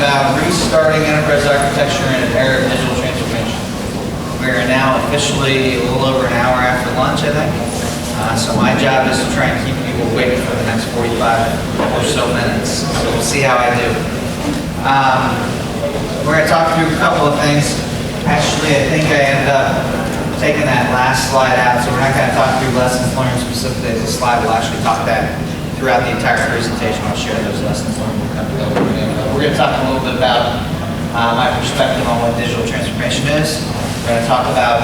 about restarting enterprise architecture in an era of digital transformation. We are now officially a little over an hour after lunch, I think. So my job is to try and keep people waiting for the next 45 or so minutes. So we'll see how I do. We're going to talk through a couple of things. Actually, I think I ended up taking that last slide out, so we're not going to talk through lessons learned specifically as a slide. We'll actually talk that throughout the entire presentation. I'll share those lessons learned. We're going to talk a little bit about my perspective on what digital transformation is. We're going to talk about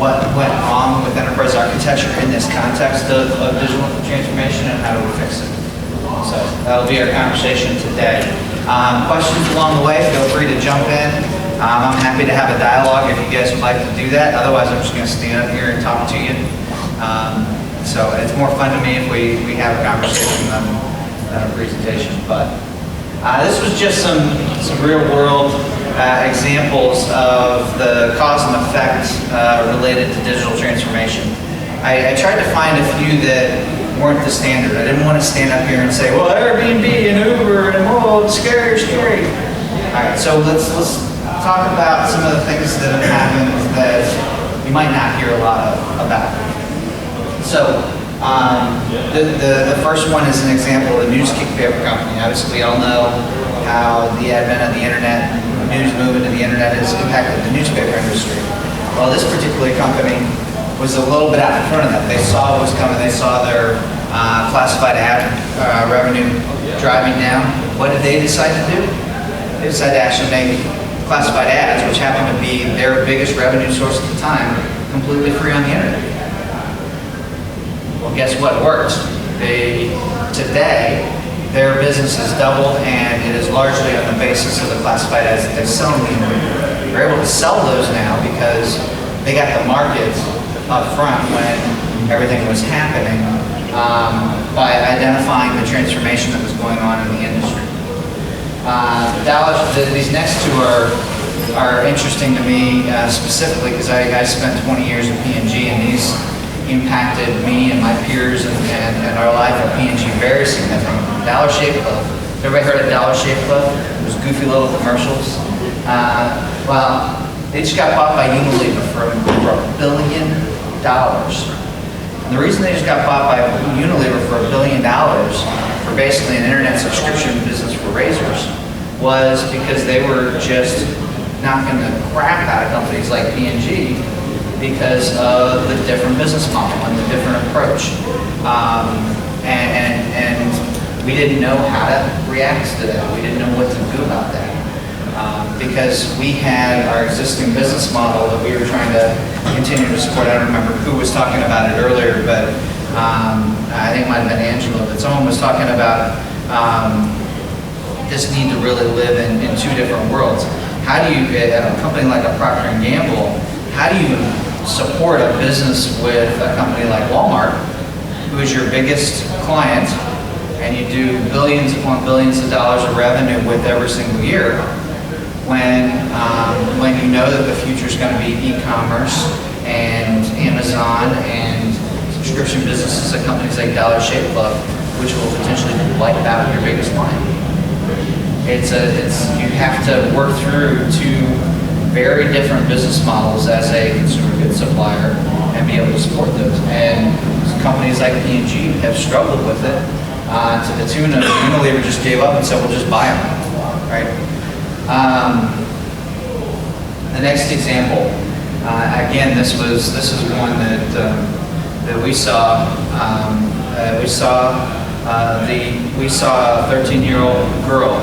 what went wrong with enterprise architecture in this context of digital transformation and how do we fix it. So that'll be our conversation today. Questions along the way, feel free to jump in. I'm happy to have a dialogue if you guys would like to do that. Otherwise, I'm just going to stand up here and talk to you. So it's more fun to me if we have a conversation than a presentation. But this was just some real world examples of the cause and effect related to digital transformation. I tried to find a few that weren't the standard. I didn't want to stand up here and say, well, Airbnb and Uber and oh, it's scary. All right, so let's talk about some of the things that have happened that you might not hear a lot about. So the first one is an example of a newspaper company. Obviously, we all know how the advent of the internet, news movement to the internet has impacted the newspaper industry. Well, this particular company was a little bit out in front of that. They saw what was coming. They saw their classified ad revenue driving down. What did they decide to do? They decided to actually make classified ads, which happened to be their biggest revenue source at the time, completely free on the internet. Well, guess what? It worked. Today, their business has doubled, and it is largely on the basis of the classified ads that they sell on the internet. They're able to sell those now because they got the market up front when everything was happening by identifying the transformation that was going on in the industry. These next two are interesting to me specifically because I spent 20 years at P&G, and these impacted me and my peers and our life at P&G very significantly. Dollar Shave Club. Everybody heard of Dollar Shave Club? Those goofy little commercials. Well, they just got bought by Unilever for $1 billion. And the reason they just got bought by Unilever for $1 billion for basically an internet subscription business for razors was because they were just knocking the crap out of companies like P&G because of the different business model and the different approach. And we didn't know how to react to that. We didn't know what to do about that. Because we had our existing business model that we were trying to continue to support. I don't remember who was talking about it earlier, but I think it might have been Angela, but someone was talking about this need to really live in two different worlds. How do you, at a company like a Procter & Gamble, how do you support a business with a company like Walmart, who is your biggest client, and you do billions upon billions of dollars of revenue with every single year, when you know that the future is going to be e-commerce and Amazon and subscription businesses at companies like Dollar Shave Club, which will potentially wipe out your biggest client. You have to work through two very different business models as a consumer goods supplier and be able to support those. And companies like P&G have struggled with it to the tune of Unilever just gave up and said, we'll just buy them, right? The next example, again, this is one that we saw. We saw a 13-year-old girl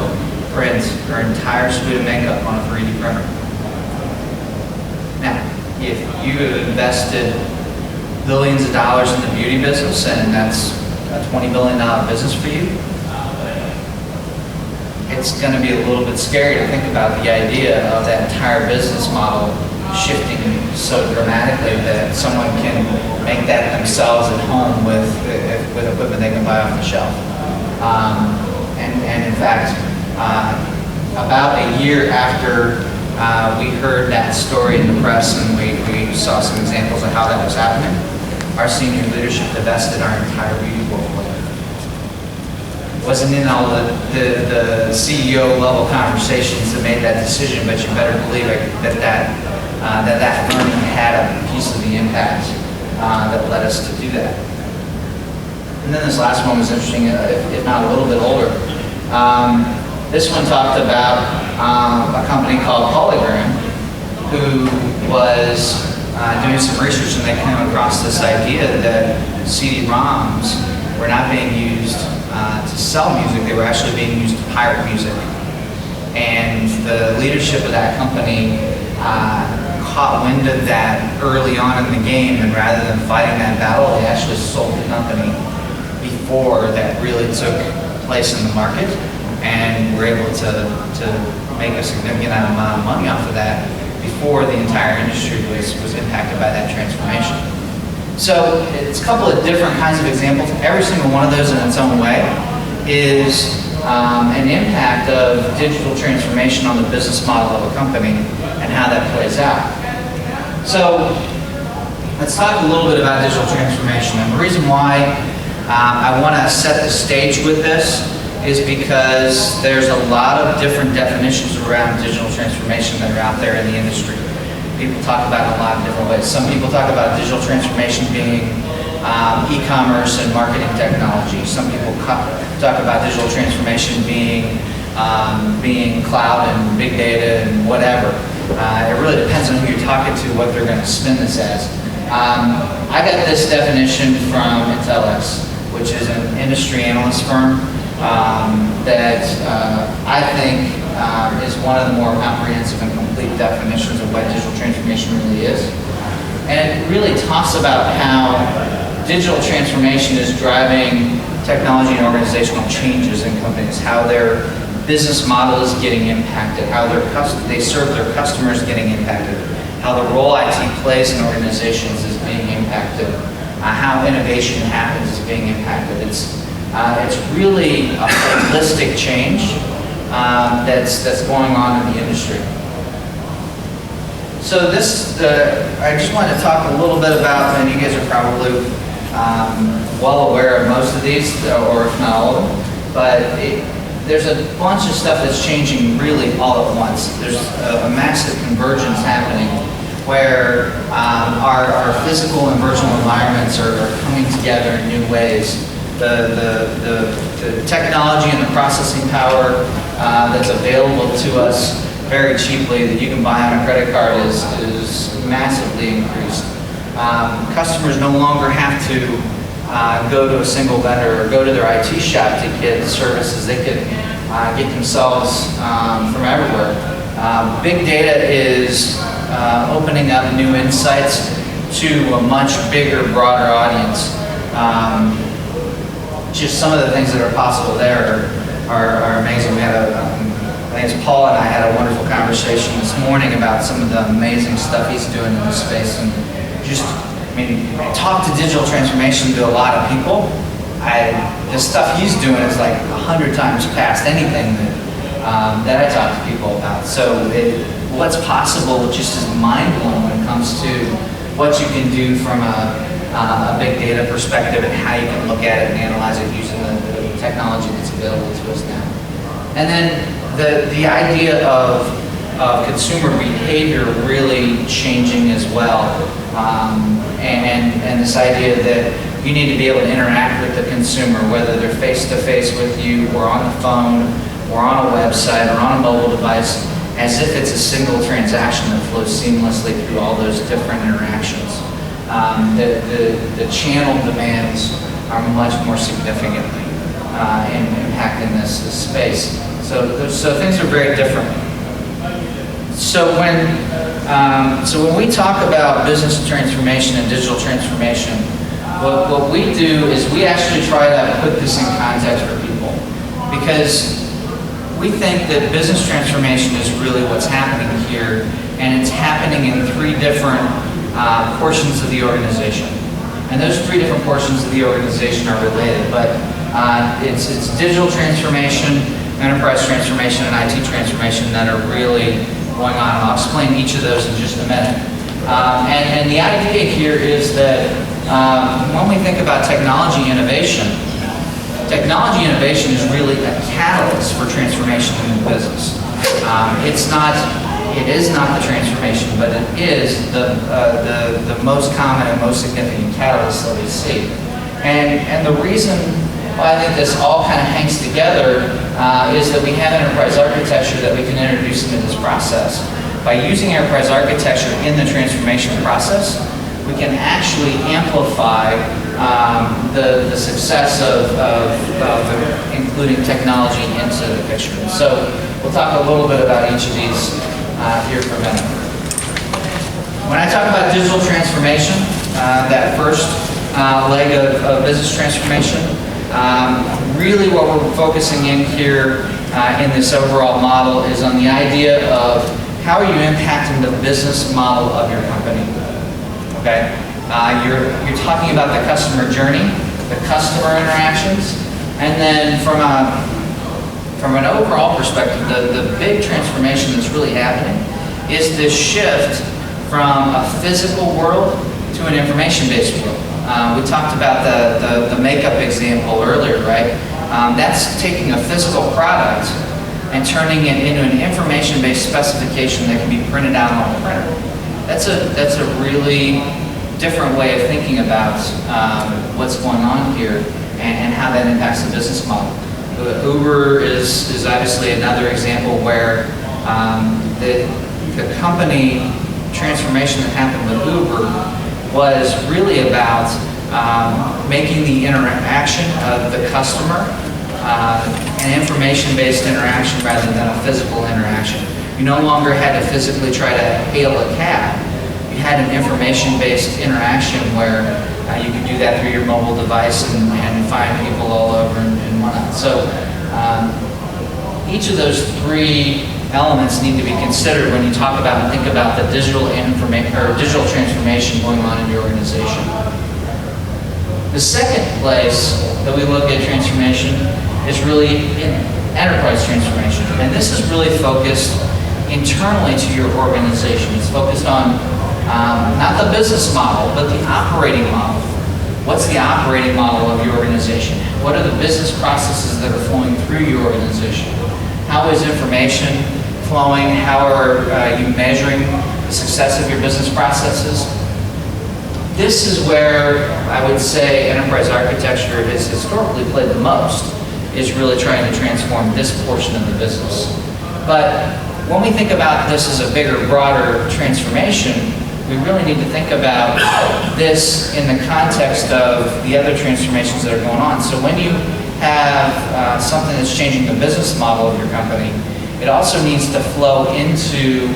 print her entire suite of makeup on a 3D printer. Now, if you have invested billions of dollars in the beauty business, and that's a $20 billion business for you, it's going to be a little bit scary to think about the idea of that entire business model shifting so dramatically that someone can make that themselves at home with equipment they can buy off the shelf. And in fact, about a year after we heard that story in the press and we saw some examples of how that was happening, our senior leadership divested our entire beauty portfolio. It wasn't in all the CEO level conversations that made that decision, but you better believe that learning had a piece of the impact that led us to do that. And then this last one was interesting, if not a little bit older. This one talked about a company called Polygram, who was doing some research, and they came across this idea that CD-ROMs were not being used to sell music, they were actually being used to pirate music. And the leadership of that company caught wind of that early on in the game, and rather than fighting that battle, they actually sold the company before that really took place in the market, and were able to make a significant amount of money off of that before the entire industry was impacted by that transformation. So it's a couple of different kinds of examples. Every single one of those in its own way is an impact of digital transformation on the business model of a company and how that plays out. So let's talk a little bit about digital transformation. And the reason why I want to set the stage with this is because there's a lot of different definitions around digital transformation that are out there in the industry. People talk about it a lot of different ways. Some people talk about digital transformation being e-commerce and marketing technology. Some people talk about digital transformation being cloud and big data and whatever. It really depends on who you're talking to, what they're going to spin this as. I got this definition from Untitled, which is an industry analyst firm that I think is one of the more comprehensive and complete definitions of what digital transformation really is. And it really talks about how digital transformation is driving technology and organizational changes in companies, how their business model is getting impacted, how they serve their customers getting impacted, how the role IT plays in organizations is being impacted, how innovation happens is being impacted. It's really a holistic change that's going on in the industry. So this, I just wanted to talk a little bit about, and you guys are probably well aware of most of these, or if not all of them, but there's a bunch of stuff that's changing really all at once. There's a massive convergence happening where our physical and virtual environments are coming together in new ways. The technology and the processing power that's available to us very cheaply that you can buy on a credit card is massively increased. Customers no longer have to go to a single vendor or go to their IT shop to get services. They can get themselves from everywhere. Big data is opening up new insights to a much bigger, broader audience. Just some of the things that are possible there are amazing. We had I think it's Paul and I had a wonderful conversation this morning about some of the amazing stuff he's doing in this space. And just, I talk to digital transformation to a lot of people. The stuff he's doing is like 100 times past anything that I talk to people about. So what's possible just is mind-blowing when it comes to what you can do from a big data perspective and how you can look at it and analyze it using the technology that's available to us now. And then the idea of consumer behavior really changing as well, and this idea that you need to be able to interact with the consumer, whether they're face-to-face with you or on the phone or on a website or on a mobile device, as if it's a single transaction that flows seamlessly through all those different interactions. The channel demands are much more significantly in impacting this space. So things are very different. So when we talk about business transformation and digital transformation, what we do is we actually try to put this in context for people, because we think that business transformation is really what's happening here, and it's happening in three different portions of the organization. And those three different portions of the organization are related, but it's digital transformation, enterprise transformation, and IT transformation that are really going on. And I'll explain each of those in just a minute. And the idea here is that when we think about technology innovation, technology innovation is really a catalyst for transformation in the business. It is not the transformation, but it is the most common and most significant catalyst that we see. And the reason why I think this all kind of hangs together is that we have enterprise architecture that we can introduce into this process. By using enterprise architecture in the transformation process, we can actually amplify the success of including technology into the picture. So we'll talk a little bit about each of these here for a minute. When I talk about digital transformation, that first leg of business transformation, really what we're focusing in here in this overall model is on the idea of how are you impacting the business model of your company. Okay, you're talking about the customer journey, the customer interactions, and then from an overall perspective, the big transformation that's really happening is this shift from a physical world to an information-based world. We talked about the makeup example earlier, right? That's taking a physical product and turning it into an information-based specification that can be printed out on the printer. That's a really different way of thinking about what's going on here and how that impacts the business model. Uber is obviously another example where the company transformation that happened with Uber was really about making the interaction of the customer an information-based interaction rather than a physical interaction. You no longer had to physically try to hail a cab. You had an information-based interaction where you could do that through your mobile device and find people all over and whatnot. So each of those three elements need to be considered when you talk about and think about the digital transformation going on in your organization. The second place that we look at transformation is really in enterprise transformation. And this is really focused internally to your organization. It's focused on not the business model, but the operating model. What's the operating model of your organization? What are the business processes that are flowing through your organization? How is information flowing? How are you measuring the success of your business processes? This is where I would say enterprise architecture has historically played the most, is really trying to transform this portion of the business. But when we think about this as a bigger, broader transformation, we really need to think about this in the context of the other transformations that are going on. So when you have something that's changing the business model of your company, it also needs to flow into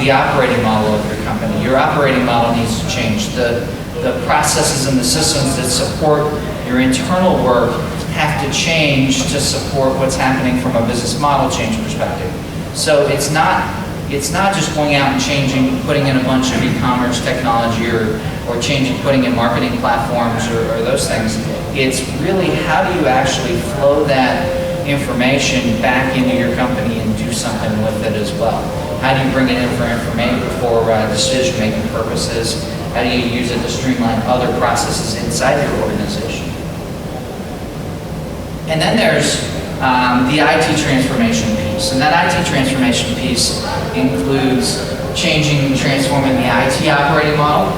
the operating model of your company. Your operating model needs to change. The processes and the systems that support your internal work have to change to support what's happening from a business model change perspective. So it's not just going out and changing, putting in a bunch of e-commerce technology or putting in marketing platforms or those things. It's really how do you actually flow that information back into your company and do something with it as well. How do you bring it in for decision-making purposes? How do you use it to streamline other processes inside your organization? And then there's the IT transformation piece. And that IT transformation piece includes changing and transforming the IT operating model.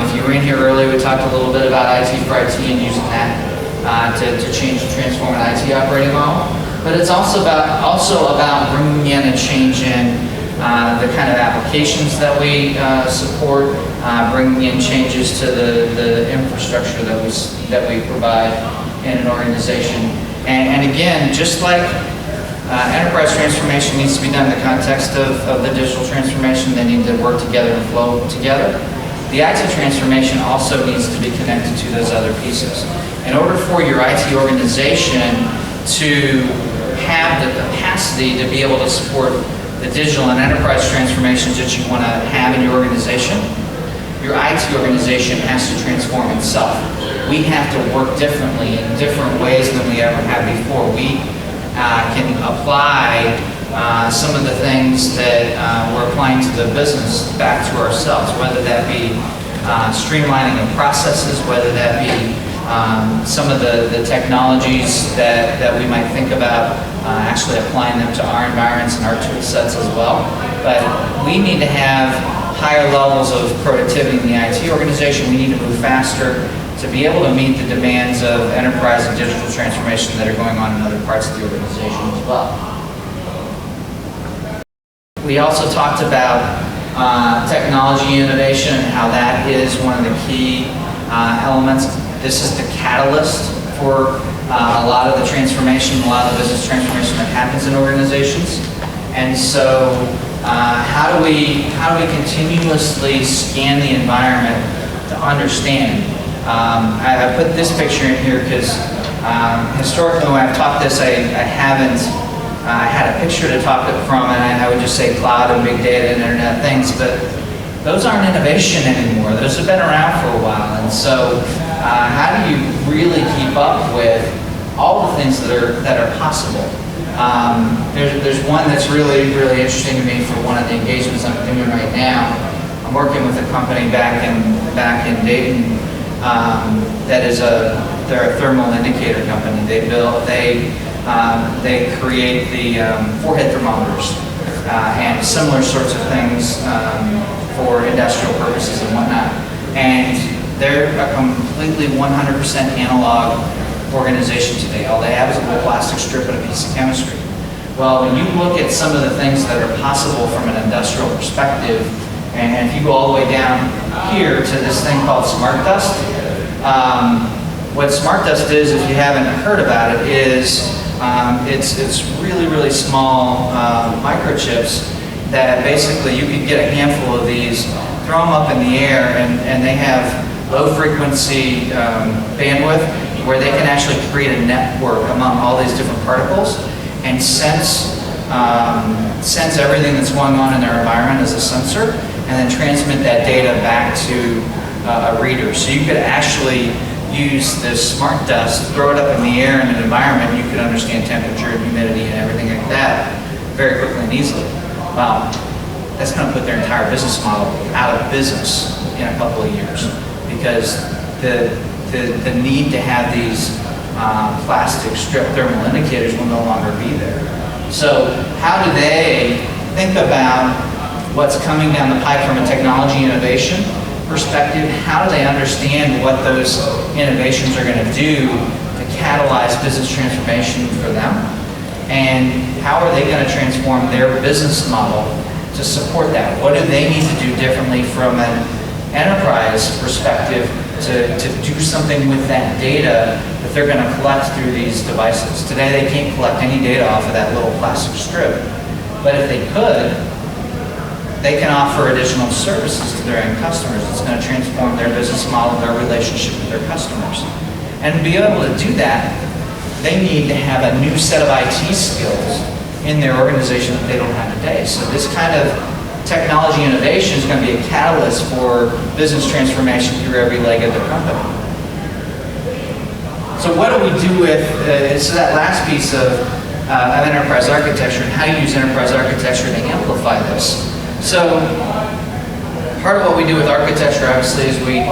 If you were in here earlier, we talked a little bit about IT for IT and using that to change and transform an IT operating model. But it's also about bringing in a change in the kind of applications that we support, bringing in changes to the infrastructure that we provide in an organization. And again, just like enterprise transformation needs to be done in the context of the digital transformation, they need to work together and flow together. The IT transformation also needs to be connected to those other pieces. In order for your IT organization to have the capacity to be able to support the digital and enterprise transformations that you want to have in your organization, your IT organization has to transform itself. We have to work differently in different ways than we ever have before. We can apply some of the things that we're applying to the business back to ourselves, whether that be streamlining of processes, whether that be some of the technologies that we might think about actually applying them to our environments and our tool sets as well. But we need to have higher levels of productivity in the IT organization. We need to move faster to be able to meet the demands of enterprise and digital transformation that are going on in other parts of the organization as well. We also talked about technology innovation and how that is one of the key elements. This is the catalyst for a lot of the transformation, a lot of the business transformation that happens in organizations. And so how do we continuously scan the environment to understand? I put this picture in here because historically when I've taught this, I haven't had a picture to talk it from, and I would just say cloud and big data and Internet of Things, but those aren't innovation anymore. Those have been around for a while, and so how do you really keep up with all the things that are possible? There's one that's really interesting to me for one of the engagements I'm doing right now. I'm working with a company back in Dayton that is they're a thermal indicator company. They create the forehead thermometers and similar sorts of things for industrial purposes and whatnot. And they're a completely 100% analog organization today. All they have is a little plastic strip and a piece of chemistry. Well, when you look at some of the things that are possible from an industrial perspective, and if you go all the way down here to this thing called smart dust, what smart dust is, if you haven't heard about it, is it's really small microchips that basically you could get a handful of these, throw them up in the air, and they have low frequency bandwidth where they can actually create a network among all these different particles and sense everything that's going on in their environment as a sensor, and then transmit that data back to a reader. So you could actually use this smart dust, throw it up in the air in an environment, you could understand temperature and humidity and everything like that very quickly and easily. Well, that's going to put their entire business model out of business in a couple of years, because the need to have these plastic strip thermal indicators will no longer be there. So how do they think about what's coming down the pipe from a technology innovation perspective? How do they understand what those innovations are going to do to catalyze business transformation for them? And how are they going to transform their business model to support that? What do they need to do differently from an enterprise perspective to do something with that data that they're going to collect through these devices? Today they can't collect any data off of that little plastic strip, but if they could, they can offer additional services to their end customers. It's going to transform their business model, their relationship with their customers. And to be able to do that, they need to have a new set of IT skills in their organization that they don't have today. So this kind of technology innovation is going to be a catalyst for business transformation through every leg of the company. So what do we do with, so that last piece of enterprise architecture, and how do you use enterprise architecture to amplify this? So part of what we do with architecture, obviously, is we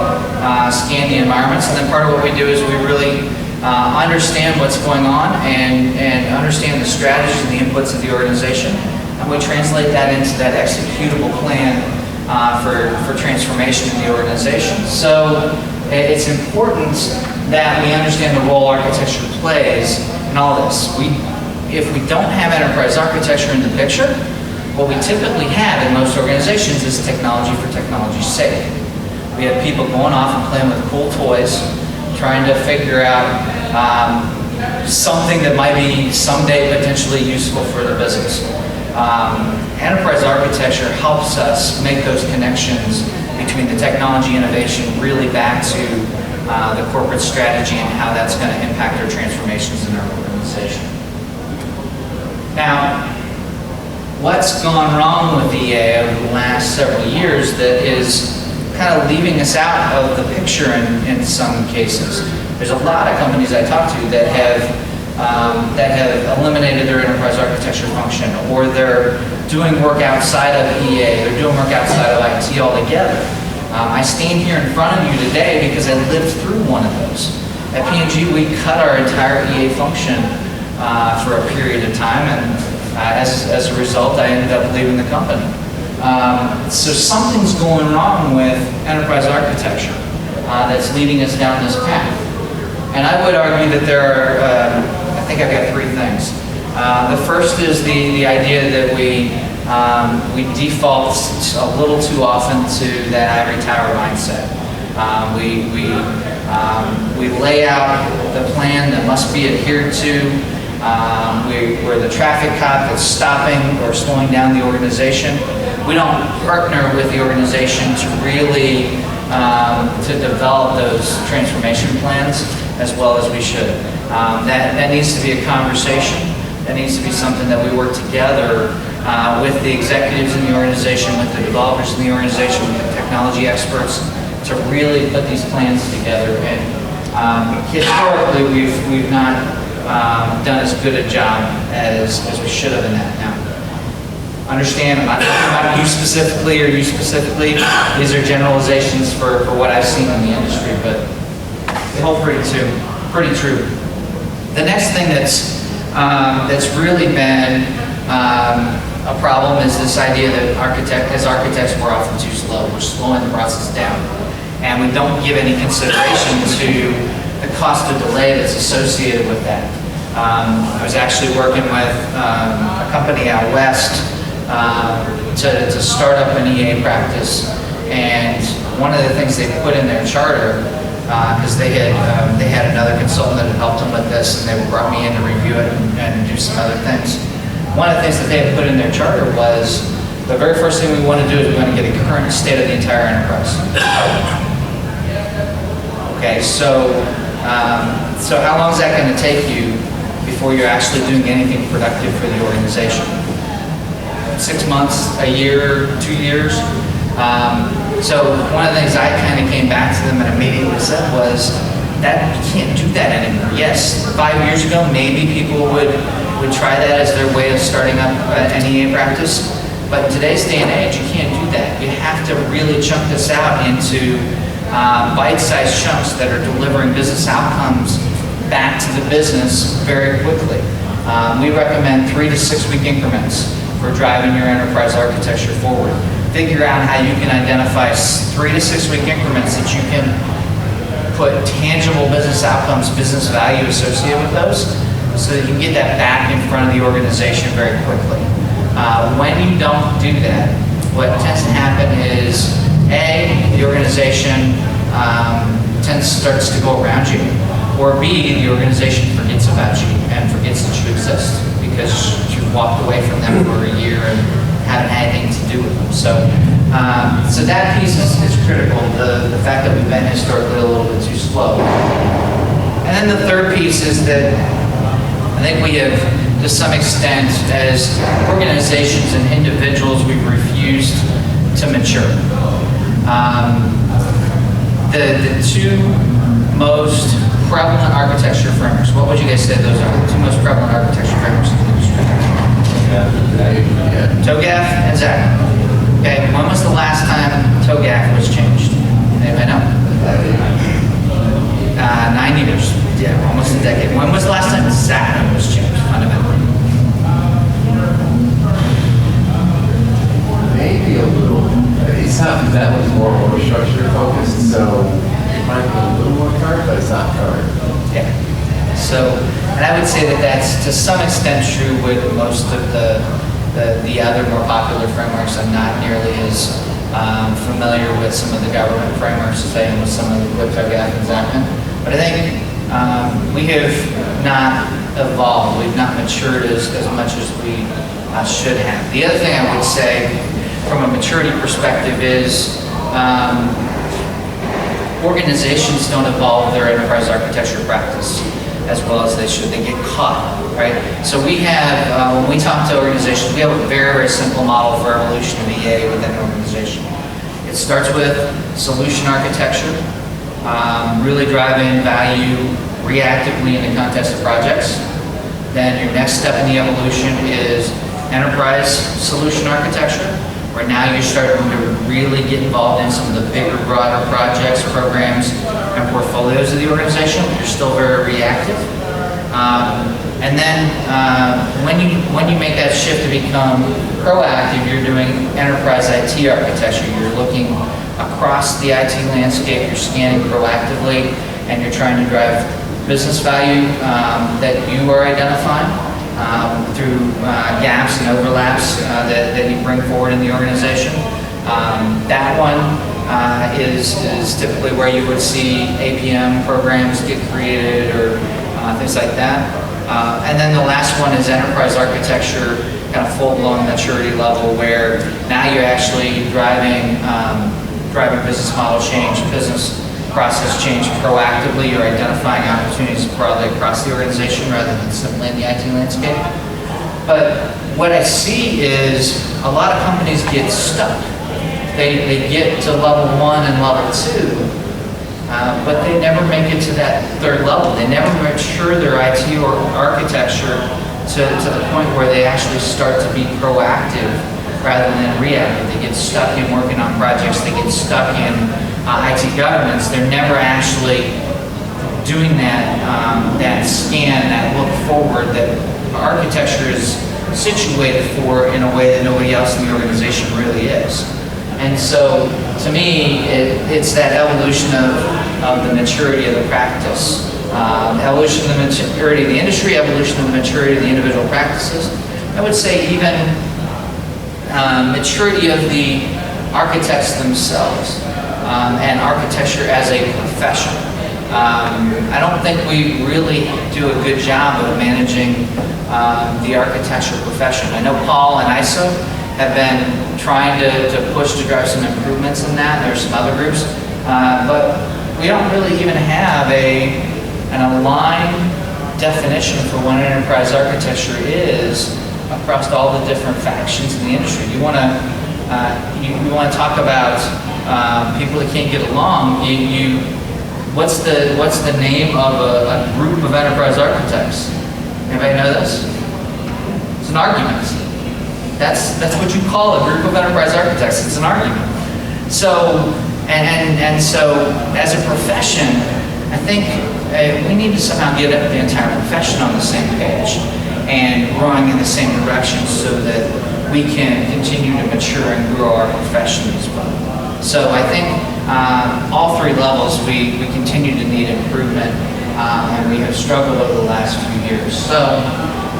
scan the environments, and then part of what we do is we really understand what's going on and understand the strategies and the inputs of the organization, and we translate that into that executable plan for transformation in the organization. So it's important that we understand the role architecture plays in all this. If we don't have enterprise architecture in the picture, what we typically have in most organizations is technology for technology's sake. We have people going off and playing with cool toys, trying to figure out something that might be someday potentially useful for the business. Enterprise architecture helps us make those connections between the technology innovation really back to the corporate strategy and how that's going to impact our transformations in our organization. Now, what's gone wrong with EA over the last several years that is kind of leaving us out of the picture in some cases? There's a lot of companies I talk to that have eliminated their enterprise architecture function, or they're doing work outside of EA, they're doing work outside of IT altogether. I stand here in front of you today because I lived through one of those. At P&G, we cut our entire EA function for a period of time, and as a result, I ended up leaving the company. So something's going wrong with enterprise architecture that's leading us down this path. And I would argue that there are, I think I've got three things. The first is the idea that we default a little too often to that ivory tower mindset. We lay out the plan that must be adhered to. We're the traffic cop that's stopping or slowing down the organization. We don't partner with the organization to really to develop those transformation plans as well as we should. That needs to be a conversation. That needs to be something that we work together with the executives in the organization, with the developers in the organization, with the technology experts to really put these plans together. And historically, we've not done as good a job as we should have in that. Now, understand, I'm not talking about you specifically or you specifically. These are generalizations for what I've seen in the industry, but they hold pretty true. The next thing that's really been a problem is this idea that as architects, we're often too slow. We're slowing the process down, and we don't give any consideration to the cost of delay that's associated with that. I was actually working with a company out west to start up an EA practice, and one of the things they put in their charter, because they had another consultant that had helped them with this, and they brought me in to review it and do some other things. One of the things that they had put in their charter was the very first thing we want to do is we want to get a current state of the entire enterprise. Okay, so how long is that going to take you before you're actually doing anything productive for the organization? 6 months, a year, 2 years? So one of the things I kind of came back to them and immediately said was that you can't do that anymore. Yes, 5 years ago, maybe people would try that as their way of starting up an EA practice, but in today's day and age, you can't do that. You have to really chunk this out into bite-sized chunks that are delivering business outcomes back to the business very quickly. We recommend 3 to 6 week increments for driving your enterprise architecture forward. Figure out how you can identify 3 to 6 week increments that you can put tangible business outcomes, business value associated with those, so that you can get that back in front of the organization very quickly. When you don't do that, what tends to happen is, A, the organization starts to go around you, or B, the organization forgets about you and forgets that you exist because you've walked away from them for a year and haven't had anything to do with them. So that piece is critical, the fact that we've been historically a little bit too slow. And then the third piece is that I think we have, to some extent, as organizations and individuals, we've refused to mature. The two most prevalent architecture frameworks, what would you guys say those are? The two most prevalent architecture frameworks in the industry? TOGAF and ZAC. Okay, when was the last time TOGAF was changed? Anybody know? 9 years. Yeah, almost a decade. When was the last time ZAC was changed fundamentally? Maybe a little. It's not that much more structure focused, so it might be a little more current, but it's not current. Yeah. So, and I would say that that's to some extent true with most of the other more popular frameworks. I'm not nearly as familiar with some of the government frameworks as I am with some of the TOGAF and ZAC. But I think we have not evolved. We've not matured as much as we should have. The other thing I would say from a maturity perspective is organizations don't evolve their enterprise architecture practice as well as they should. They get caught, right? So we have, when we talk to organizations, we have a very, very simple model for evolution of EA within an organization. It starts with solution architecture, really driving value reactively in the context of projects. Then your next step in the evolution is enterprise solution architecture, where now you're starting to really get involved in some of the bigger, broader projects, programs, and portfolios of the organization. You're still very reactive. And then when you make that shift to become proactive, you're doing enterprise IT architecture. You're looking across the IT landscape, you're scanning proactively, and you're trying to drive business value that you are identifying through gaps and overlaps that you bring forward in the organization. That one is typically where you would see APM programs get created or things like that. And then the last one is enterprise architecture, kind of full-blown maturity level, where now you're actually driving business model change, business process change proactively. You're identifying opportunities broadly across the organization rather than simply in the IT landscape. But what I see is a lot of companies get stuck. They get to level 1 and level 2, but they never make it to that third level. They never mature their IT or architecture to the point where they actually start to be proactive rather than reactive. They get stuck in working on projects. They get stuck in IT governance. They're never actually doing that scan, that look forward that architecture is situated for in a way that nobody else in the organization really is. And so, to me, it's that evolution of the maturity of the practice, evolution of the maturity of the industry, evolution of the maturity of the individual practices. I would say even maturity of the architects themselves and architecture as a profession. I don't think we really do a good job of managing the architecture profession. I know Paul and ISO have been trying to push to drive some improvements in that. There are some other groups, but we don't really even have an aligned definition for what enterprise architecture is across all the different factions in the industry. You want to talk about people that can't get along. What's the name of a group of enterprise architects? Anybody know this? It's an argument. That's what you call a group of enterprise architects. It's an argument. So, and so, as a profession, I think we need to somehow get the entire profession on the same page and rowing in the same direction so that we can continue to mature and grow our profession as well. So I think all three levels we continue to need improvement, and we have struggled over the last few years. So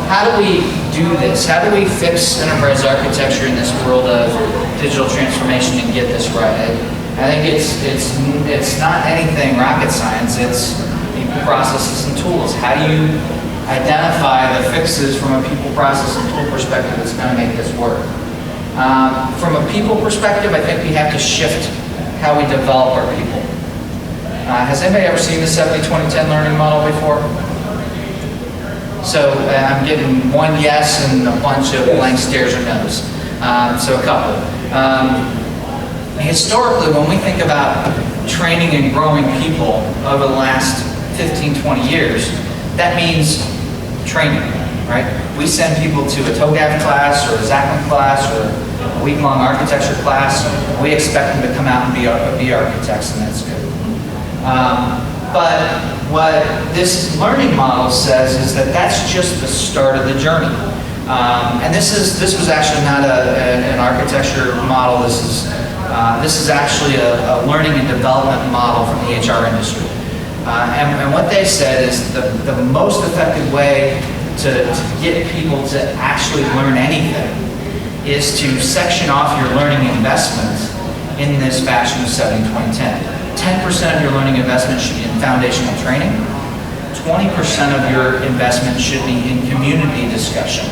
how do we do this? How do we fix enterprise architecture in this world of digital transformation and get this right? I think it's not anything rocket science. It's people, processes, and tools. How do you identify the fixes from a people, process, and tool perspective that's going to make this work? From a people perspective, I think we have to shift how we develop our people. Has anybody ever seen the 70-20-10 learning model before? So I'm getting one yes and a bunch of blank stares or no's. So a couple. Historically, when we think about training and growing people over the last 15, 20 years, that means training, right? We send people to a TOGAF class or a Zachman class or a week-long architecture class. We expect them to come out and be architects, and that's good. But what this learning model says is that that's just the start of the journey. And this was actually not an architecture model. This is actually a learning and development model from the HR industry. And what they said is the most effective way to get people to actually learn anything is to section off your learning investment in this fashion of 70-20-10. 10% of your learning investment should be in foundational training. 20% of your investment should be in community discussion,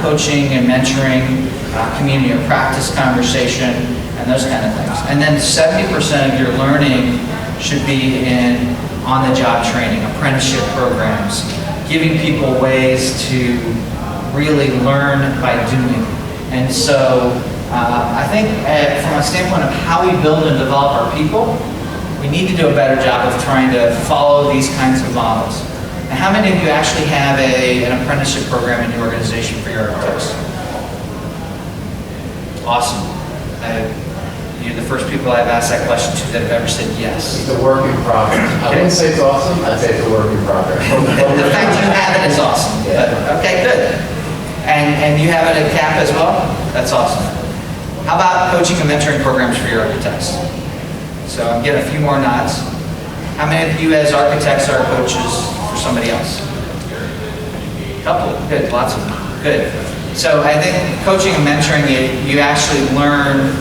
coaching and mentoring, community of practice conversation, and those kind of things. And then 70% of your learning should be in on-the-job training, apprenticeship programs, giving people ways to really learn by doing. And so I think from a standpoint of how we build and develop our people, we need to do a better job of trying to follow these kinds of models. And how many of you actually have an apprenticeship program in your organization for your architects? awesome. You're the first people I've asked that question to that have ever said yes. It's a work in progress. I wouldn't say it's awesome, I'd say it's a work in progress. The fact you have it is awesome. Yeah. But, okay, good. And you have it at CAP as well? That's awesome. How about coaching and mentoring programs for your architects? So I'm getting a few more nods. How many of you as architects are coaches for somebody else? Couple, good, lots of them, good. So I think coaching and mentoring, you actually learn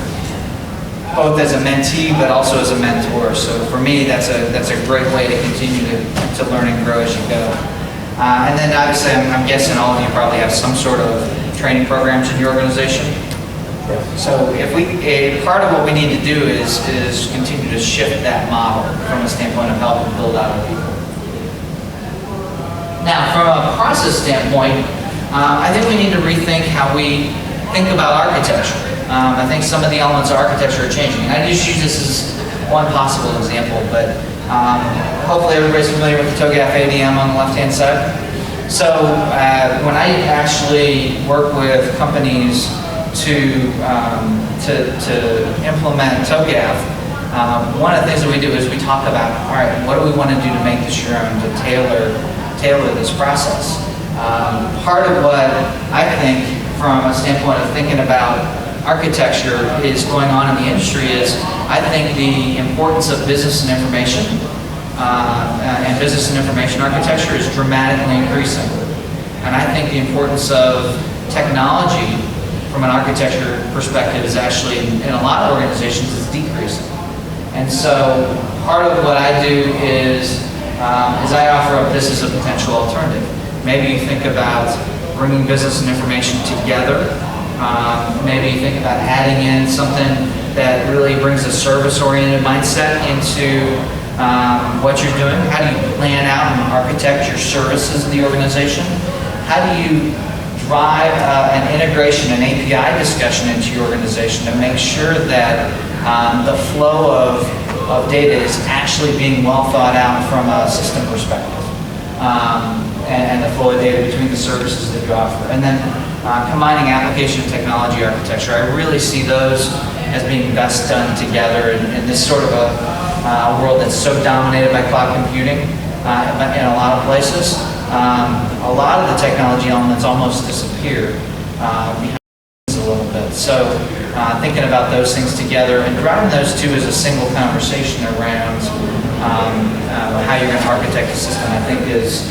both as a mentee, but also as a mentor. So for me, that's a great way to continue to learn and grow as you go. And then obviously, I'm guessing all of you probably have some sort of training programs in your organization. So part of what we need to do is continue to shift that model from a standpoint of helping build out our people. Now, from a process standpoint, I think we need to rethink how we think about architecture. I think some of the elements of architecture are changing. And I just use this as one possible example, but hopefully everybody's familiar with the TOGAF ADM on the left-hand side. So when I actually work with companies to implement TOGAF, one of the things that we do is we talk about, all right, what do we want to do to make this your own, to tailor this process. Part of what I think from a standpoint of thinking about architecture is going on in the industry is I think the importance of business and information and business and information architecture is dramatically increasing. And I think the importance of technology from an architecture perspective is actually, in a lot of organizations, is decreasing. And so part of what I do is I offer up this as a potential alternative. Maybe you think about bringing business and information together. Maybe you think about adding in something that really brings a service-oriented mindset into what you're doing. How do you plan out and architect your services in the organization? How do you drive an integration, an API discussion into your organization to make sure that the flow of data is actually being well thought out from a system perspective, and the flow of data between the services that you offer. And then combining application and technology architecture. I really see those as being best done together in this sort of a world that's so dominated by cloud computing in a lot of places. A lot of the technology elements almost disappear behind a little bit. So thinking about those things together and driving those two as a single conversation around how you're going to architect a system, I think is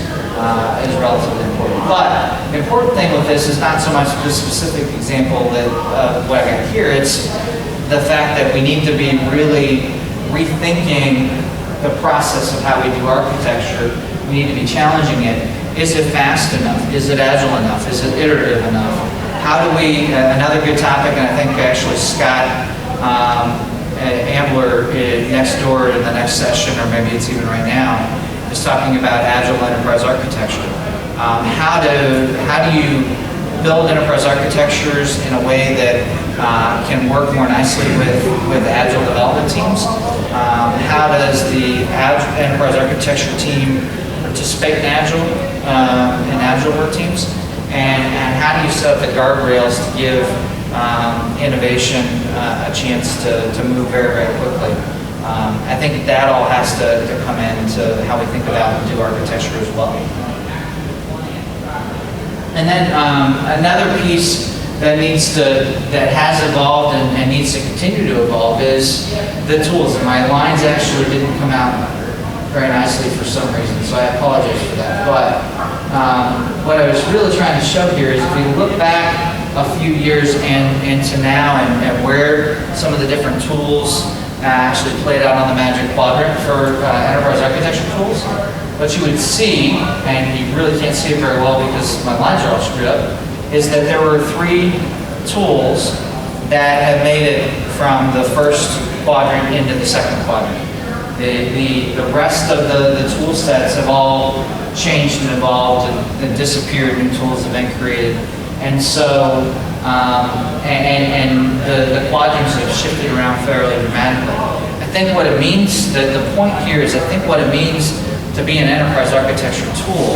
relatively important. But the important thing with this is not so much the specific example that what I got here. It's the fact that we need to be really rethinking the process of how we do architecture. We need to be challenging it. Is it fast enough? Is it agile enough? Is it iterative enough? How do we, another good topic, and I think actually Scott Ambler next door in the next session, or maybe it's even right now, is talking about agile enterprise architecture. How do you build enterprise architectures in a way that can work more nicely with agile development teams? How does the enterprise architecture team participate in agile work teams? And how do you set up the guardrails to give innovation a chance to move very, very quickly? I think that all has to come into how we think about and do architecture as well. And then another piece that has evolved and needs to continue to evolve is the tools. And my lines actually didn't come out very nicely for some reason, so I apologize for that. But what I was really trying to show here is if we look back a few years into now and where some of the different tools actually played out on the Magic Quadrant for enterprise architecture tools, what you would see, and you really can't see it very well because my lines are all screwed up, is that there were 3 tools that have made it from the first quadrant into the second quadrant. The rest of the tool sets have all changed and evolved and disappeared. New tools have been created. And so, the quadrants have shifted around fairly dramatically. I think what it means, the point here is I think what it means to be an enterprise architecture tool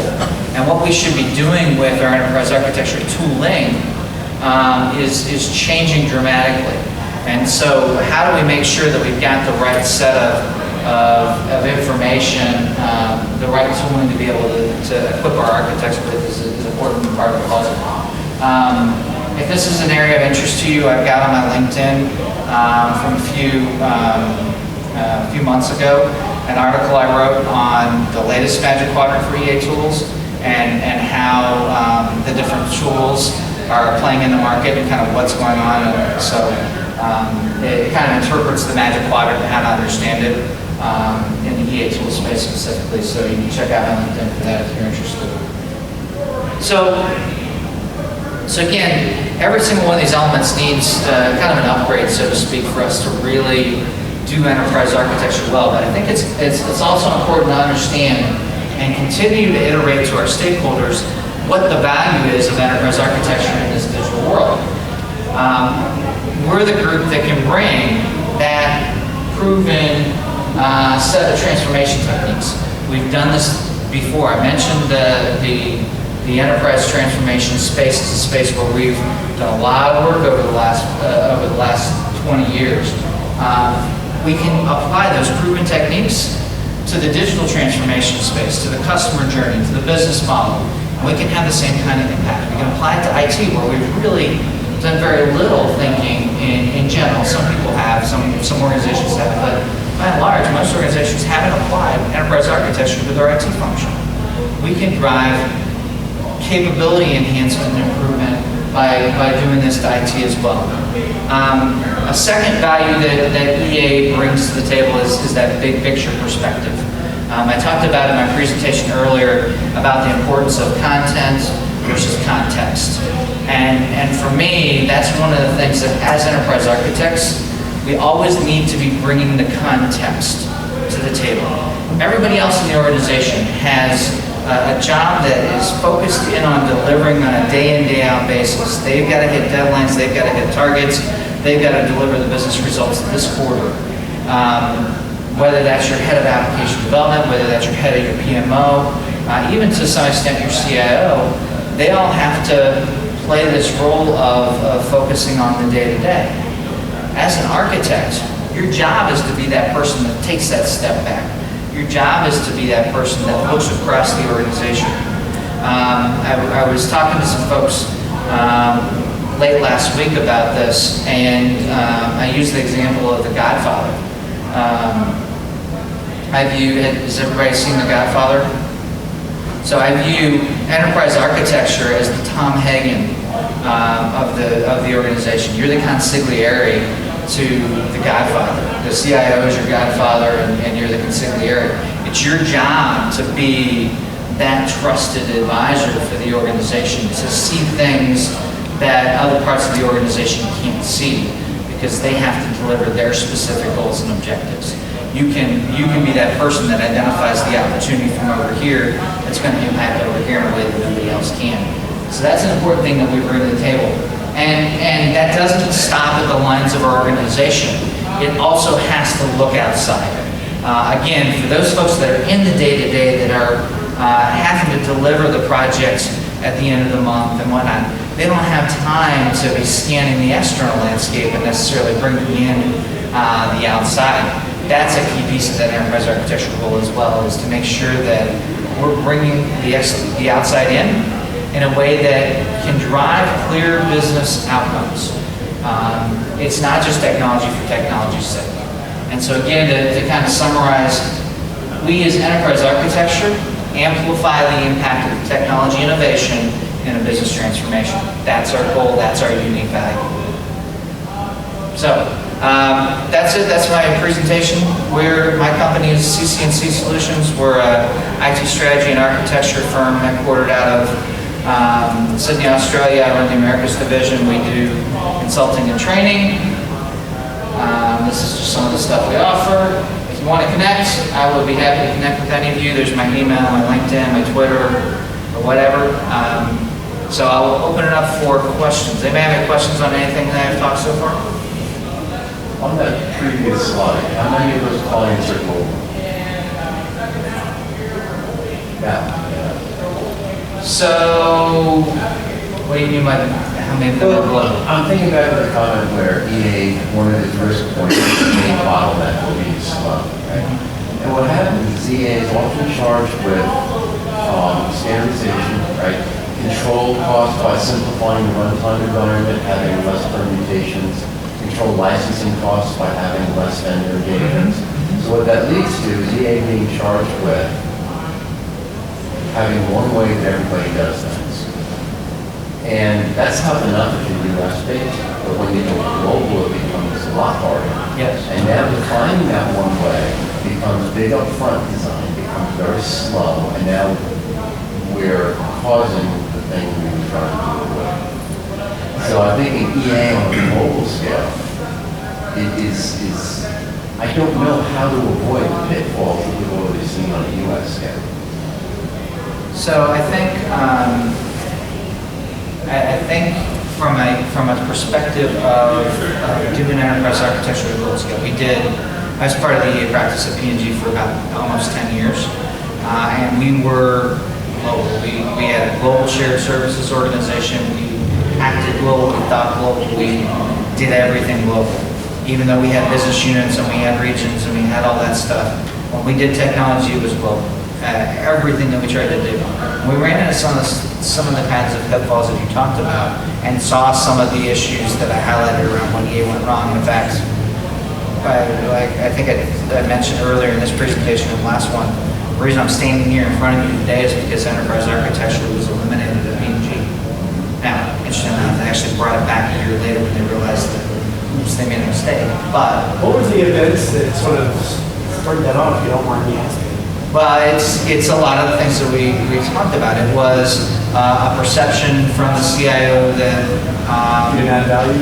and what we should be doing with our enterprise architecture tooling is changing dramatically. And so how do we make sure that we've got the right set of information, the right tooling to be able to equip our architects with is an important part of the puzzle. If this is an area of interest to you, I've got on my LinkedIn from a few months ago an article I wrote on the latest Magic Quadrant for EA tools and how the different tools are playing in the market and kind of what's going on. And so it kind of interprets the Magic Quadrant and how to understand it in the EA tool space specifically. So you can check out my LinkedIn for that if you're interested. So again, every single one of these elements needs kind of an upgrade, so to speak, for us to really do enterprise architecture well. But I think it's also important to understand and continue to iterate to our stakeholders what the value is of enterprise architecture in this digital world. We're the group that can bring that proven set of transformation techniques. We've done this before. I mentioned the enterprise transformation space is a space where we've done a lot of work over the last 20 years. We can apply those proven techniques to the digital transformation space, to the customer journey, to the business model. And we can have the same kind of impact. We can apply it to IT, where we've really done very little thinking in general. Some people have, some organizations have, but by and large, most organizations haven't applied enterprise architecture to their IT function. We can drive capability enhancement and improvement by doing this to IT as well. A second value that EA brings to the table is that big picture perspective. I talked about in my presentation earlier about the importance of content versus context. And for me, that's one of the things that as enterprise architects, we always need to be bringing the context to the table. Everybody else in the organization has a job that is focused in on delivering on a day in, day out basis. They've got to hit deadlines, they've got to hit targets, they've got to deliver the business results this quarter. Whether that's your head of application development, whether that's your head of your PMO, even to some extent your CIO, they all have to play this role of focusing on the day-to-day. As an architect, your job is to be that person that takes that step back. Your job is to be that person that looks across the organization. I was talking to some folks late last week about this, and I used the example of The Godfather. Has everybody seen The Godfather? So I view enterprise architecture as the Tom Hagen of the organization. You're the consigliere to the Godfather. The CIO is your Godfather, and you're the consigliere. It's your job to be that trusted advisor for the organization, to see things that other parts of the organization can't see, because they have to deliver their specific goals and objectives. You can be that person that identifies the opportunity from over here that's going to impact over here in a way that nobody else can. So that's an important thing that we bring to the table. And that doesn't stop at the lines of our organization. It also has to look outside. Again, for those folks that are in the day-to-day that are having to deliver the projects at the end of the month and whatnot, they don't have time to be scanning the external landscape and necessarily bringing in the outside. That's a key piece of that enterprise architecture role as well, is to make sure that we're bringing the outside in a way that can drive clear business outcomes. It's not just technology for technology's sake. And so again, to kind of summarize, we as enterprise architecture amplify the impact of technology innovation in a business transformation. That's our goal, that's our unique value. So that's it, that's my presentation. My company is CC&C Solutions. We're a IT strategy and architecture firm headquartered out of Sydney, Australia. I run the Americas division. We do consulting and training. This is just some of the stuff we offer. If you want to connect, I would be happy to connect with any of you. There's my email, my LinkedIn, my Twitter, or whatever. So I'll open it up for questions. Anybody have any questions on anything that I've talked so far? On that previous slide, how many of those clients are global? Yeah. So, what do you mean by many of them are global? I'm thinking back to the comment where EA, one of its risk points is the main bottleneck will be slow, right? And what happens is EA is often charged with standardization, right? Control costs by simplifying the runtime environment, having less permutations, control licensing costs by having less vendor engagements. So what that leads to is EA being charged with having one way that everybody does things. And that's tough enough if you're US-based, but when you go global, it becomes a lot harder. Yes. And now defining that one way becomes big upfront design, becomes very slow, and now we're causing the thing we were trying to avoid. So I think in EA on a global scale, it is I don't know how to avoid the pitfalls that we've already seen on a US scale. So I think from a perspective of doing enterprise architecture at a global scale, I was part of the EA practice at P&G for about almost 10 years, and we were global. We had a global shared services organization. We acted global. We thought global. We did everything global. Even though we had business units and we had regions and we had all that stuff, when we did technology, it was global. Everything that we tried to do. We ran into some of the kinds of pitfalls that you talked about and saw some of the issues that I highlighted around when EA went wrong. In fact, I think I mentioned earlier in this presentation and the last one, the reason I'm standing here in front of you today is because enterprise architecture was eliminated at P&G. Now, interestingly enough, they actually brought it back a year later when they realized that they made a mistake. But what were the events that sort of started that off, if you don't mind me asking? well, it's a lot of the things that we talked about. It was a perception from the CIO that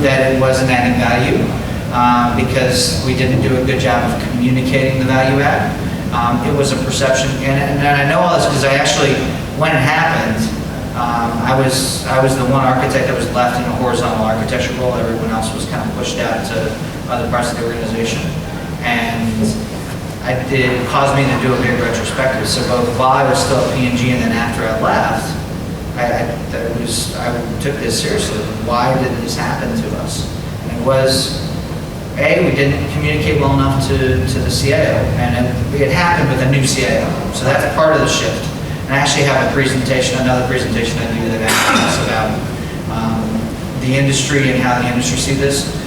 that it wasn't adding value because we didn't do a good job of communicating the value add. It was a perception, and I know all this because I actually, when it happened, I was the one architect that was left in a horizontal architecture role. Everyone else was kind of pushed out to other parts of the organization, and it caused me to do a big retrospective. So both while I was still at P&G and then after I left, I took this seriously. Why did this happen to us? And it was, we didn't communicate well enough to the CIO, and it happened with a new CIO. So that's part of the shift. And I actually have another presentation I do that asks about the industry and how the industry see this.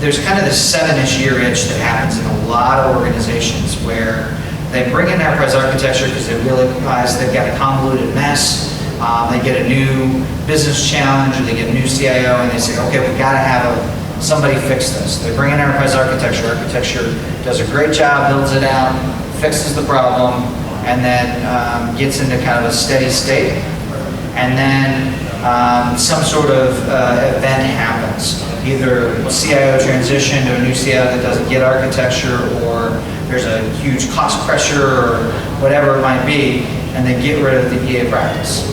There's kind of this 7-ish year itch that happens in a lot of organizations where they bring in enterprise architecture because they realize they've got a convoluted mess. They get a new business challenge, or they get a new CIO, and they say, okay, we've got to have somebody fix this. They bring in enterprise architecture. Architecture does a great job, builds it out, fixes the problem, and then gets into kind of a steady state. And then some sort of event happens. Either a CIO transition to a new CIO that doesn't get architecture, or there's a huge cost pressure, or whatever it might be, and they get rid of the EA practice.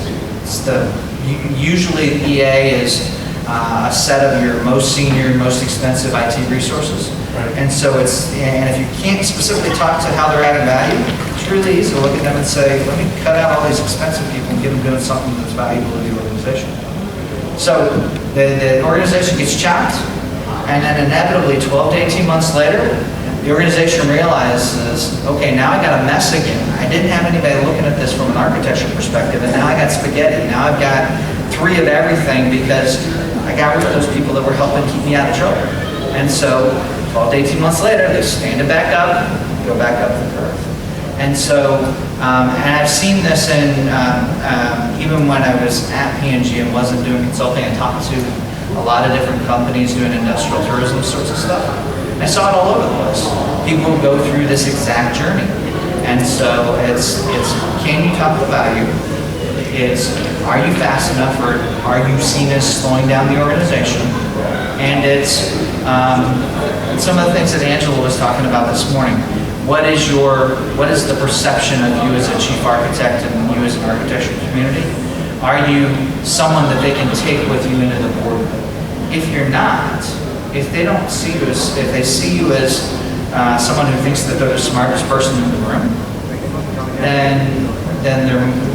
Usually EA is a set of your most senior, most expensive IT resources. Right. And so and if you can't specifically talk to how they're adding value, it's really easy to look at them and say, let me cut out all these expensive people and get them doing something that's valuable to the organization. So the organization gets chopped, and then inevitably 12 to 18 months later, the organization realizes, okay, now I got a mess again. I didn't have anybody looking at this from an architecture perspective, and now I got spaghetti. Now I've got 3 of everything because I got rid of those people that were helping keep me out of trouble. And so 12 to 18 months later, they stand it back up, go back up the curve. And so, and I've seen this in, even when I was at P&G and wasn't doing consulting, I talked to a lot of different companies doing industrial tourism sorts of stuff. I saw it all over the place. People go through this exact journey. And so it's can you talk the value? It's, are you fast enough, or are you seen as slowing down the organization? And it's some of the things that Angela was talking about this morning. What is the perception of you as a chief architect and you as an architectural community? Are you someone that they can take with you into the boardroom? If you're not, if they don't see you as, if they see you as someone who thinks that they're the smartest person in the room, then then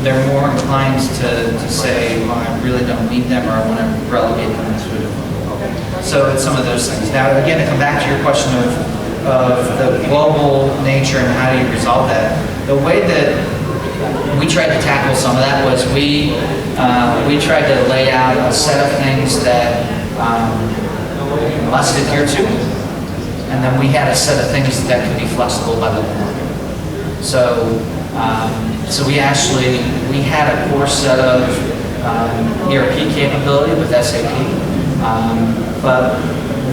they're more inclined to say, well, I really don't need them, or I want to relegate them to it. So it's some of those things. Now, again, to come back to your question of the global nature and how do you resolve that, the way that we tried to tackle some of that was we tried to lay out a set of things that must adhere to, and then we had a set of things that could be flexible by the market. So we had a core set of ERP capability with SAP, but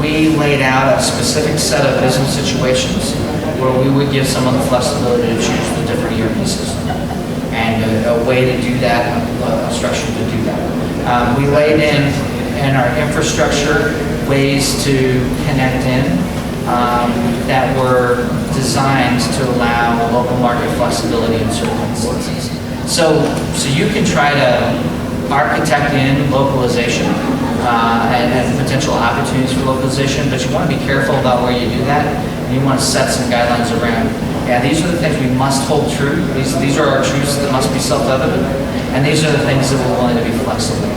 we laid out a specific set of business situations where we would give someone the flexibility to choose the different ERP system and a way to do that, a structure to do that. We laid in our infrastructure ways to connect in that were designed to allow local market flexibility in certain instances. So you can try to architect in localization and potential opportunities for localization, but you want to be careful about where you do that, and you want to set some guidelines around. Yeah, these are the things we must hold true. These are our truths that must be self-evident, and these are the things that we're willing to be flexible.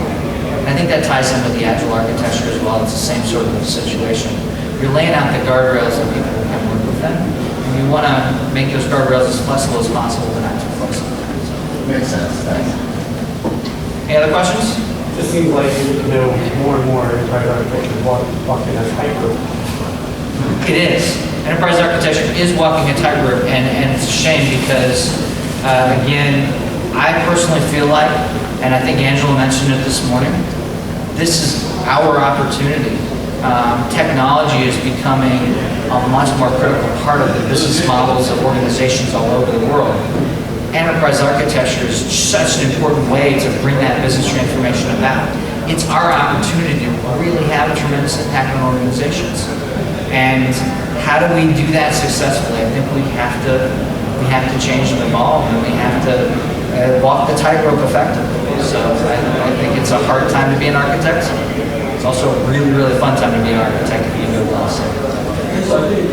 And I think that ties in with the agile architecture as well. It's the same sort of situation. You're laying out the guardrails that people can work with them, and you want to make those guardrails as flexible as possible, but not too flexible. So. Makes sense, thanks. Any other questions? It seems like, more and more enterprise architecture is walking as hyper. It is. Enterprise architecture is walking a tightrope, and it's a shame because, again, I personally feel like, and I think Angela mentioned it this morning, this is our opportunity. Technology is becoming a much more critical part of the business models of organizations all over the world. Enterprise architecture is such an important way to bring that business transformation about. It's our opportunity to really have a tremendous impact on organizations. And how do we do that successfully? I think we have to change and evolve, and we have to walk the tightrope effectively. So I think it's a hard time to be an architect. It's also a really, really fun time to be an architect if you do it well. So I think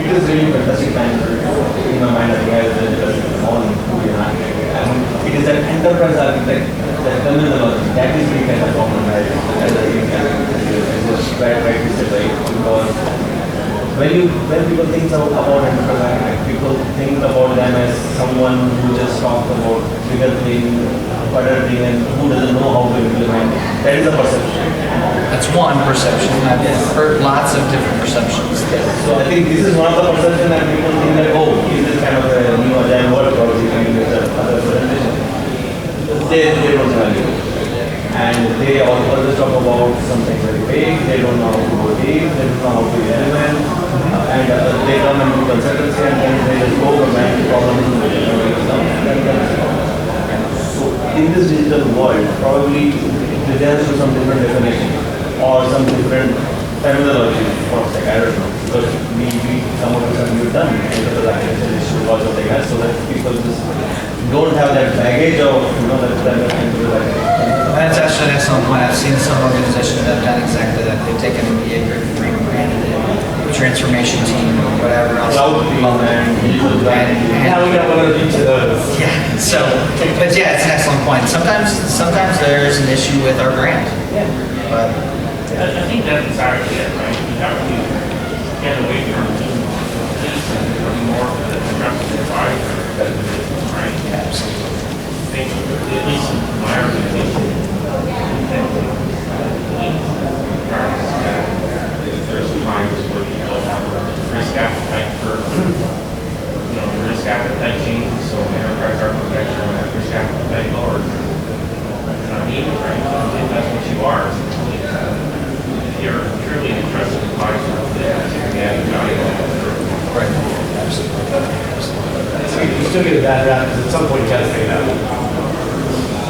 it is really fantastic time in my mind. I think I was all to be an architect. And it is an enterprise architect, the terminology, that is really kind of common, right? As I think it was rightly said, right? Because when people think about enterprise architect, people think about them as someone who just talks about bigger thing, better thing, and who doesn't know how to implement. That is a perception. that's one perception. I've heard lots of different perceptions. So I think this is one of the perceptions that people think that, oh, this is kind of a new agile work, or you can use the other presentation. They don't value. And they always talk about something very big, they don't know how to go deep, they don't know how to implement, and they come and do consultancy and then they just go and manage problems. So in this digital world, probably there has to be some different definition or some different terminology for like, I don't know, because maybe some of us have done because architecture issue or something else, so that people just don't have that baggage of, That's actually an excellent point. I've seen some organizations that have done exactly that. They've taken an EA group and rebranded it, transformation team or whatever else. Cloud team and Now we got one of each of those. Yeah. So, but yeah, it's an excellent point. Sometimes there's an issue with our brand. Yeah. But I think that's exactly it, right? You have to get away from this and more of the trusted advisor, right? absolutely. I think, at least in my organization, there's times where people have a risk appetite for, the risk appetite changes, so enterprise architecture and risk appetite lower. It's not needed, right? If that's what you are, if you're truly a trusted advisor, then you add value. Right. Absolutely. So you still get a bad rap, because at some point you gotta say no.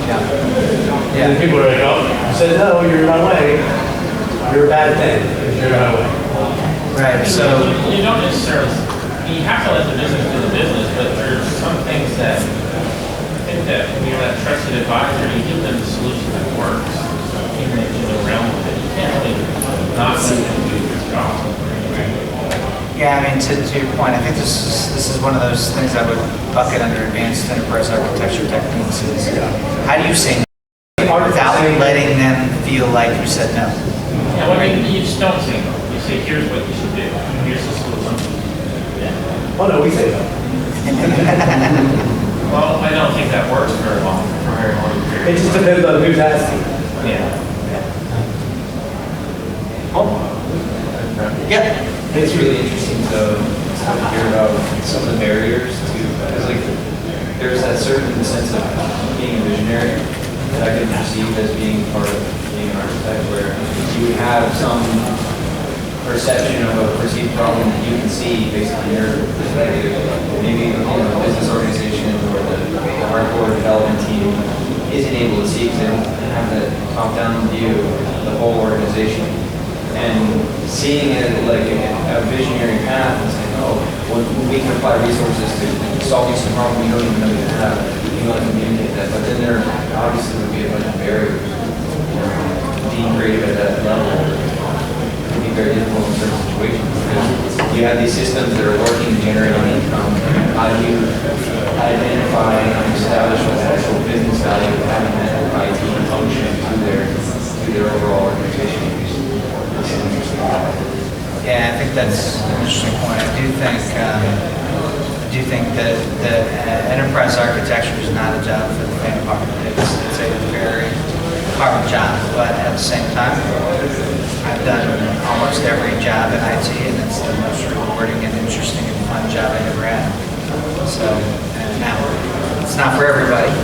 Yeah. And then Yeah. people are like, oh, you said no, you're in my way. You're a bad thing, because you're in my way. Right. So You don't necessarily, you have to let the business do the business, but there's some things that I think that when you're that trusted advisor, you give them the solution that works in the realm of it. You can't really not let them do your job. yeah, I mean, mean, to your point, I think this is one of those things I would bucket under advanced enterprise architecture techniques. Is how do you say no without letting them feel like you said no? Yeah, well, I mean, you just don't say no. You say, here's what you should do. Here's the solution. Yeah. Oh, no, we say no. Well, I don't think that works very long for a very long period. It just depends on who's asking. Yeah. Yeah. It's really interesting to hear about some of the barriers to, because like, there's that certain sense of being a visionary that I can perceive as being part of being an architect, where you would have some perception of a perceived problem that you can see based on your perspective. Maybe, you know, the business organization or the hardcore development team isn't able to see because they don't have that top-down view of the whole organization. And seeing it like a visionary path and saying, oh, well, we can apply resources to solving some problem we don't even know you have, you want to communicate that. But then there obviously would be a bunch of barriers. Being creative at that level can be very difficult in certain situations. Because you have these systems that are working and generating income. How do you identify and establish what the actual business value of having that IT function to their overall organization? Yeah, I think that's an interesting point. I do think that enterprise architecture is not a job for the faint of heart. It's a very hard job, but at the same time, I've done almost every job in IT, and it's the most rewarding and interesting and fun job I ever had. So, now, it's not for everybody,